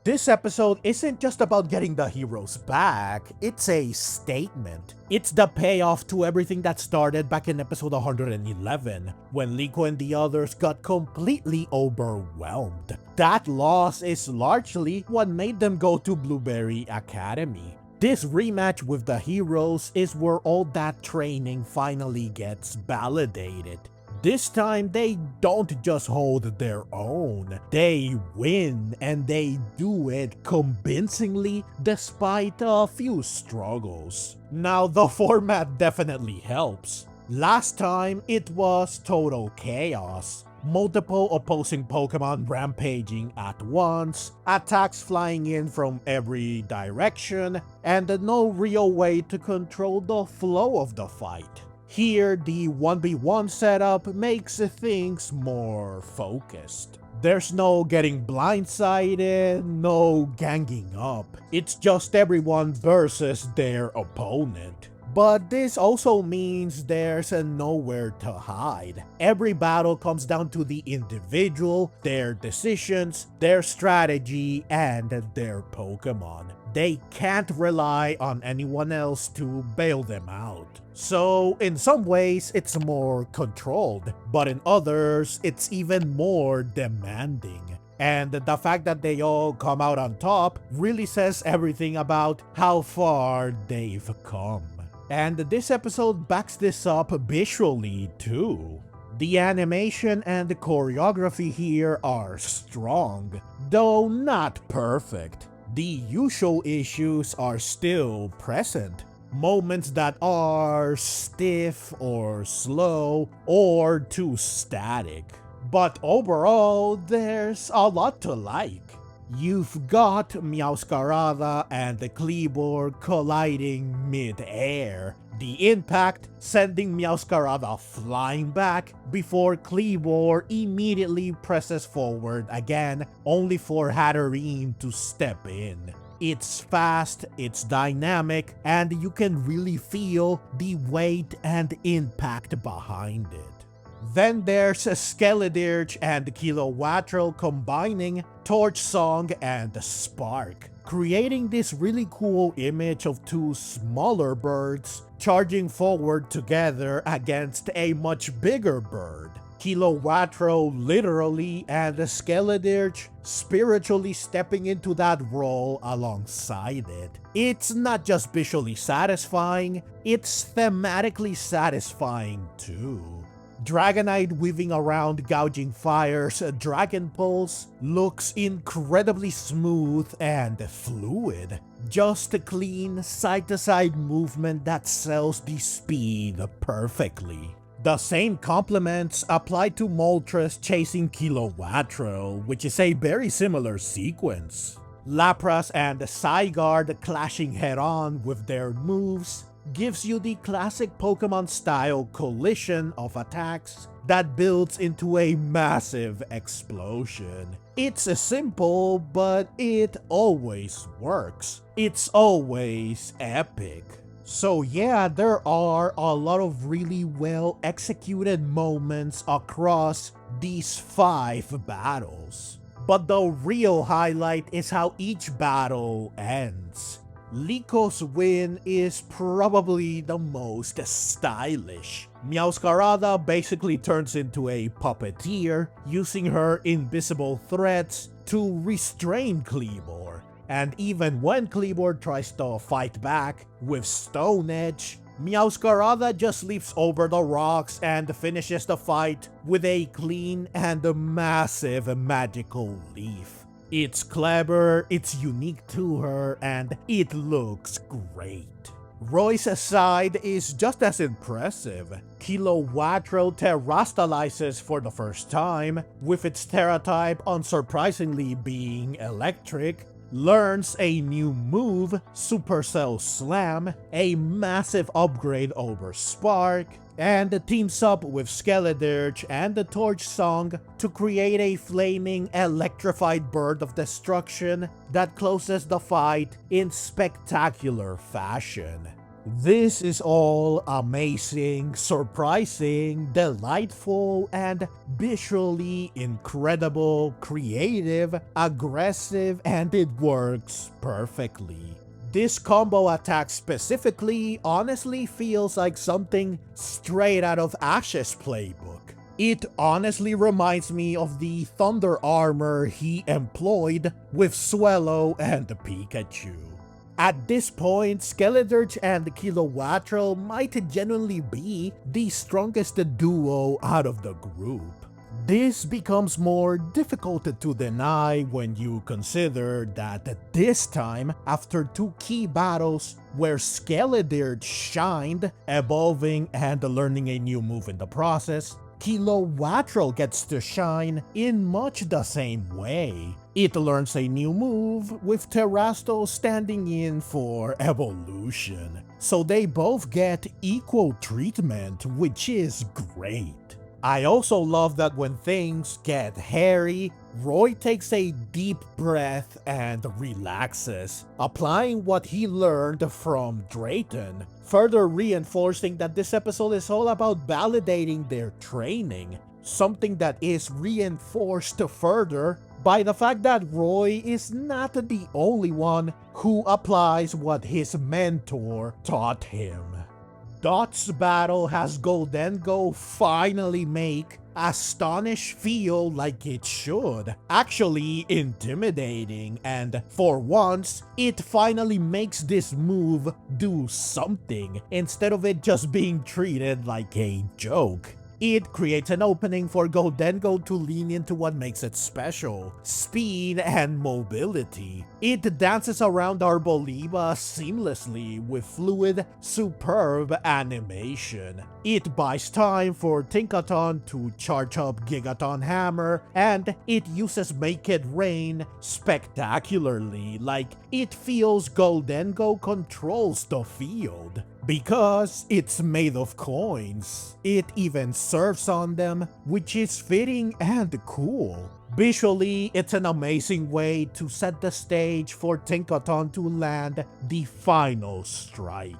This episode isn't just about getting the heroes back, it's a statement. It's the payoff to everything that started back in episode 111, when Liko and the others got completely overwhelmed. That loss is largely what made them go to Blueberry Academy. This rematch with the heroes is where all that training finally gets validated. This time, they don't just hold their own, they win, and they do it convincingly despite a few struggles. Now, the format definitely helps. Last time, it was total chaos. Multiple opposing Pokemon rampaging at once, attacks flying in from every direction, and no real way to control the flow of the fight. Here, the 1v1 setup makes things more focused. There's no getting blindsided, no ganging up. It's just everyone versus their opponent. But this also means there's nowhere to hide. Every battle comes down to the individual, their decisions, their strategy, and their Pokemon. They can't rely on anyone else to bail them out. So in some ways, it's more controlled, but in others, it's even more demanding. And the fact that they all come out on top really says everything about how far they've come. And this episode backs this up visually too. The animation and the choreography here are strong, though not perfect. The usual issues are still present. Moments that are stiff or slow or too static. But overall, there's a lot to like. You've got Meowscarada and the Kleavor colliding mid-air. The impact sending Meowscarada flying back before Kleavor immediately presses forward again, only for Hatterene to step in. It's fast, it's dynamic, and you can really feel the weight and impact behind it. Then there's Skeledirge and Kilowattrel combining Torch Song and Spark, creating this really cool image of two smaller birds charging forward together against a much bigger bird. Kilowattrel literally and Skeledirge spiritually stepping into that role alongside it. It's not just visually satisfying, it's thematically satisfying too. Dragonite weaving around Gouging Fire's Dragon Pulse looks incredibly smooth and fluid. Just a clean side-to-side movement that sells the speed perfectly. The same compliments apply to Moltres chasing Kilowattrel, which is a very similar sequence. Lapras and Zygarde clashing head-on with their moves gives you the classic Pokemon style collision of attacks that builds into a massive explosion. It's simple, but it always works. It's always epic. So yeah, there are a lot of really well executed moments across these 5 battles. But the real highlight is how each battle ends. Liko's win is probably the most stylish. Meowscarada basically turns into a puppeteer, using her invisible threats to restrain Kleavor. And even when Kleavor tries to fight back with Stone Edge, Meowscarada just leaps over the rocks and finishes the fight with a clean and massive magical leaf. It's clever, it's unique to her, and it looks great. Roy's side is just as impressive. Kilowattrel terastalizes for the first time, with its Terra type unsurprisingly being electric, learns a new move, Supercell Slam, a massive upgrade over Spark, and teams up with Skeledirge and the Torch Song to create a flaming electrified bird of destruction that closes the fight in spectacular fashion. This is all amazing, surprising, delightful, and visually incredible, creative, aggressive, and it works perfectly. This combo attack specifically honestly feels like something straight out of Ash's playbook. It honestly reminds me of the thunder armor he employed with Swellow and Pikachu. At this point, Skeledirge and Kilowattrel might genuinely be the strongest duo out of the group. This becomes more difficult to deny when you consider that this time, after two key battles where Skeledirge shined, evolving and learning a new move in the process, Kilowattrel gets to shine in much the same way. It learns a new move with Terrasto standing in for evolution, so they both get equal treatment, which is great. I also love that when things get hairy, Roy takes a deep breath and relaxes, applying what he learned from Drayton, further reinforcing that this episode is all about validating their training, something that is reinforced further by the fact that Roy is not the only one who applies what his mentor taught him. Dot's battle has Goldengo finally make Astonish feel like it should, actually intimidating, and for once, it finally makes this move do something instead of it just being treated like a joke. It creates an opening for Goldengo to lean into what makes it special, speed and mobility. It dances around Arboliva seamlessly with fluid, superb animation. It buys time for Tinkaton to charge up Gigaton Hammer, and it uses Make It Rain spectacularly, like it feels Goldengo controls the field. Because it's made of coins, it even surfs on them, which is fitting and cool. Visually, it's an amazing way to set the stage for Tinkaton to land the final strike.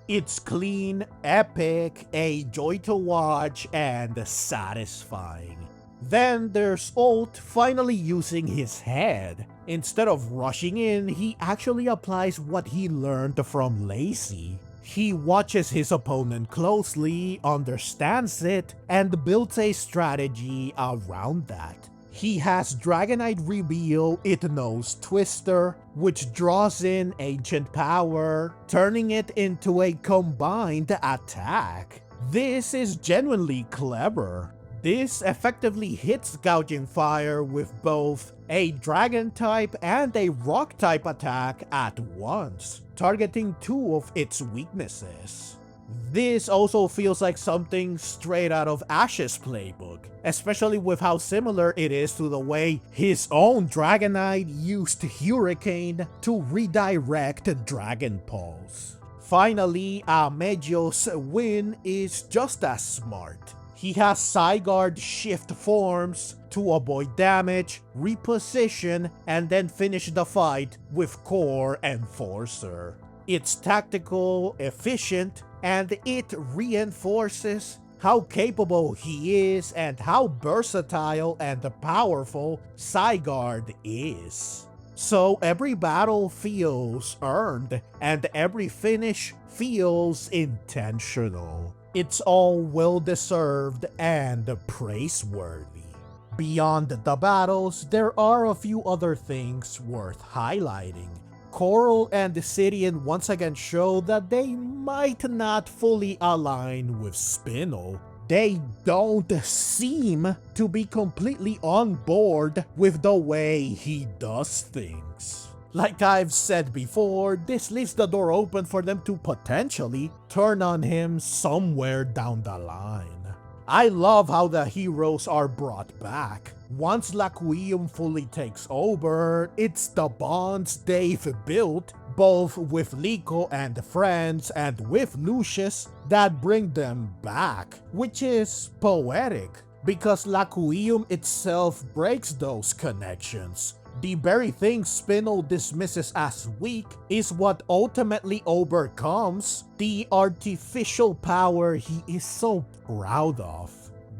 It's clean, epic, a joy to watch, and satisfying. Then there's Ult finally using his head. Instead of rushing in, he actually applies what he learned from Lacey. He watches his opponent closely, understands it, and builds a strategy around that. He has Dragonite reveal It Knows Twister, which draws in Ancient Power, turning it into a combined attack. This is genuinely clever. This effectively hits Gouging Fire with both a Dragon type and a Rock type attack at once, targeting two of its weaknesses. This also feels like something straight out of Ash's playbook, especially with how similar it is to the way his own Dragonite used Hurricane to redirect Dragon Pulse. Finally, Amedio's win is just as smart. He has Zygarde shift forms to avoid damage, reposition, and then finish the fight with Core Enforcer. It's tactical, efficient, and it reinforces how capable he is and how versatile and powerful Zygarde is. So every battle feels earned, and every finish feels intentional. It's all well-deserved and praiseworthy. Beyond the battles, there are a few other things worth highlighting. Coral and Decidian once again show that they might not fully align with Spinel. They don't seem to be completely on board with the way he does things. Like I've said before, this leaves the door open for them to potentially turn on him somewhere down the line. I love how the heroes are brought back. Once Laqueum fully takes over, it's the bonds they've built, both with Liko and friends and with Lucius, that bring them back, which is poetic, because Laqueum itself breaks those connections. The very thing Spinel dismisses as weak is what ultimately overcomes the artificial power he is so proud of.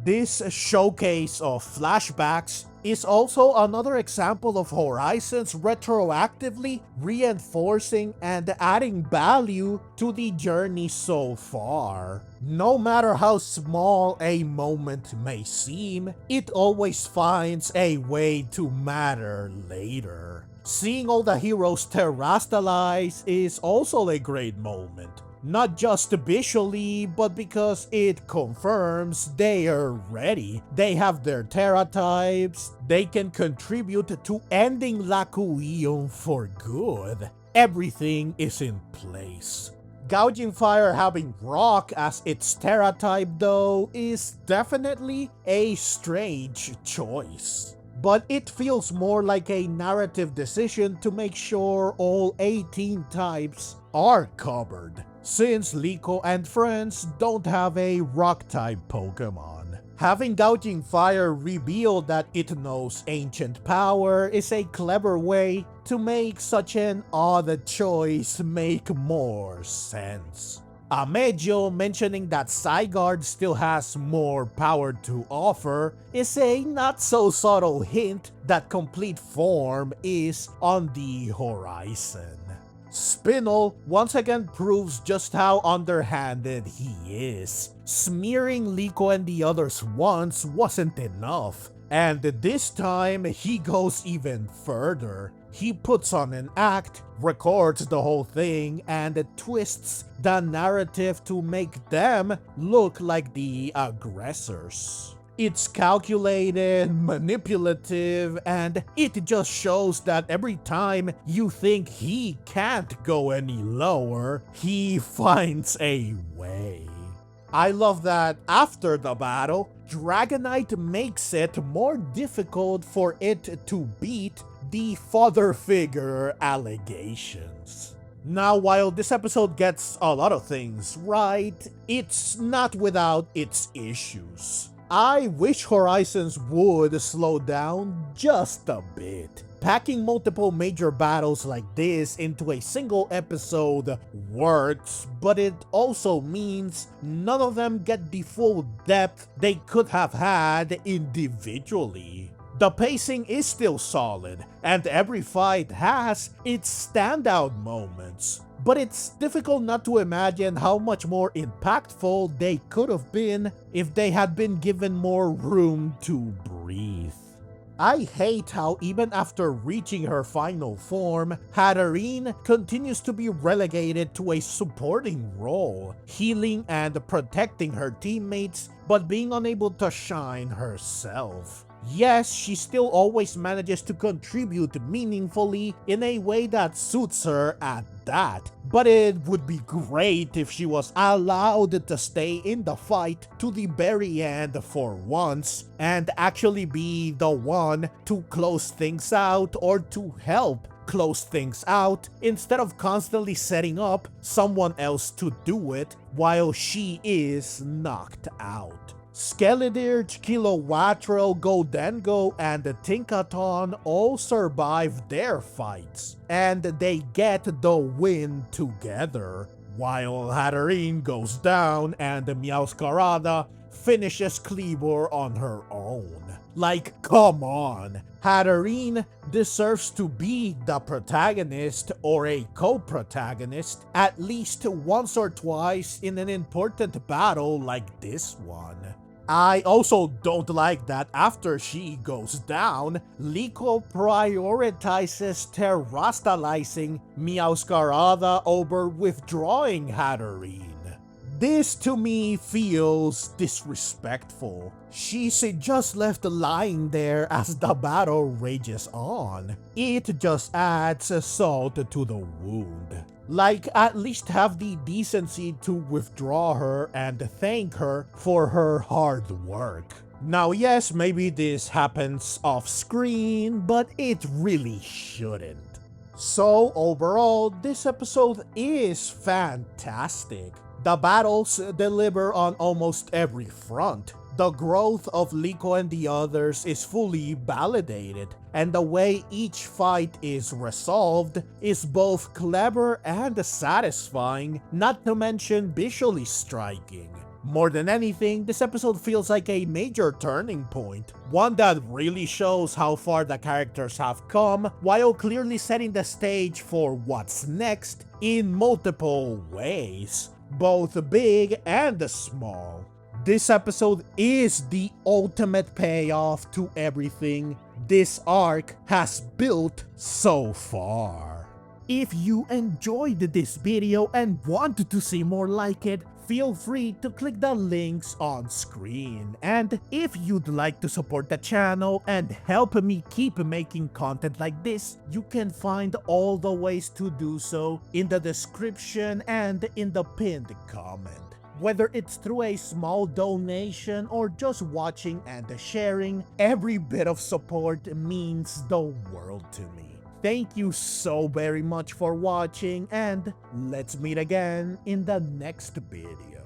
This showcase of flashbacks is also another example of Horizons retroactively reinforcing and adding value to the journey so far. No matter how small a moment may seem, it always finds a way to matter later. Seeing all the heroes terrestrialize is also a great moment. Not just visually, but because it confirms they are ready. They have their Terra types, they can contribute to ending Lakuion for good. Everything is in place. Gouging Fire having Rock as its Terra type though is definitely a strange choice. But it feels more like a narrative decision to make sure all 18 types are covered, since Liko and friends don't have a rock-type Pokémon. Having Gouging Fire reveal that it knows ancient power is a clever way to make such an odd choice make more sense. Amejo mentioning that Zygarde still has more power to offer is a not so subtle hint that complete form is on the horizon. Spinel once again proves just how underhanded he is. Smearing Liko and the others once wasn't enough, and this time he goes even further. He puts on an act, records the whole thing, and twists the narrative to make them look like the aggressors. It's calculated, manipulative, and it just shows that every time you think he can't go any lower, he finds a way. I love that after the battle, Dragonite makes it more difficult for it to beat the father figure allegations. Now, while this episode gets a lot of things right, it's not without its issues. I wish Horizons would slow down just a bit. Packing multiple major battles like this into a single episode works, but it also means none of them get the full depth they could have had individually. The pacing is still solid, and every fight has its standout moments, but it's difficult not to imagine how much more impactful they could have been if they had been given more room to breathe. I hate how even after reaching her final form, Hatterene continues to be relegated to a supporting role, healing and protecting her teammates, but being unable to shine herself. Yes, she still always manages to contribute meaningfully in a way that suits her at that, but it would be great if she was allowed to stay in the fight to the very end for once, and actually be the one to close things out or to help close things out, instead of constantly setting up someone else to do it while she is knocked out. Skeledirge, Kilowattrel, Goldengo, and Tinkaton all survive their fights, and they get the win together, while Hatterene goes down and Meowscarada finishes Kleavor on her own. Like, come on! Hatterene deserves to be the protagonist or a co-protagonist at least once or twice in an important battle like this one. I also don't like that after she goes down, Liko prioritizes terrestrializing Meowscarada over withdrawing Hatterene. This to me feels disrespectful. She's just left lying there as the battle rages on. It just adds salt to the wound. Like, at least have the decency to withdraw her and thank her for her hard work. Now yes, maybe this happens off screen, but it really shouldn't. So overall, this episode is fantastic. The battles deliver on almost every front. The growth of Liko and the others is fully validated, and the way each fight is resolved is both clever and satisfying, not to mention visually striking. More than anything, this episode feels like a major turning point, one that really shows how far the characters have come, while clearly setting the stage for what's next in multiple ways, both big and small. This episode is the ultimate payoff to everything this arc has built so far. If you enjoyed this video and wanted to see more like it, feel free to click the links on screen. And if you'd like to support the channel and help me keep making content like this, you can find all the ways to do so in the description and in the pinned comment. Whether it's through a small donation or just watching and sharing, every bit of support means the world to me. Thank you so very much for watching, and let's meet again in the next video.